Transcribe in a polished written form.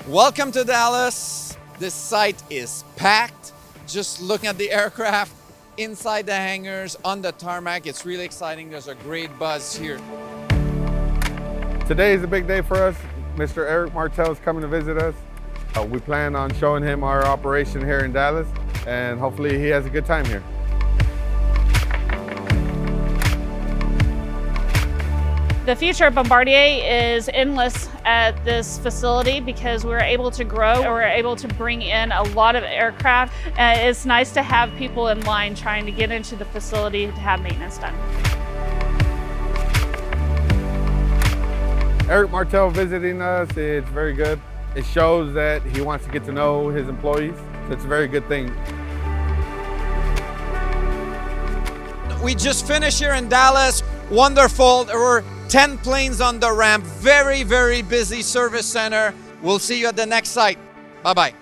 Welcome to Dallas. This site is packed. Just looking at the aircraft inside the hangars, on the tarmac. It's really exciting. There's a great buzz here. Today is a big day for us. Mr. Eric Martel is coming to visit us. We plan on showing him our operation here in Dallas, and hopefully he has a good time here. The future of Bombardier is endless at this facility because we're able to grow. We're able to bring in a lot of aircraft. It's nice to have people in line trying to get into the facility to have maintenance done. Eric Martel visiting us, it's very good. It shows that he wants to get to know his employees. So it's a very good thing. We just finished here in Dallas. Wonderful. There were 10 planes on the ramp. Very, very busy service center. We'll see you at the next site. Bye-bye.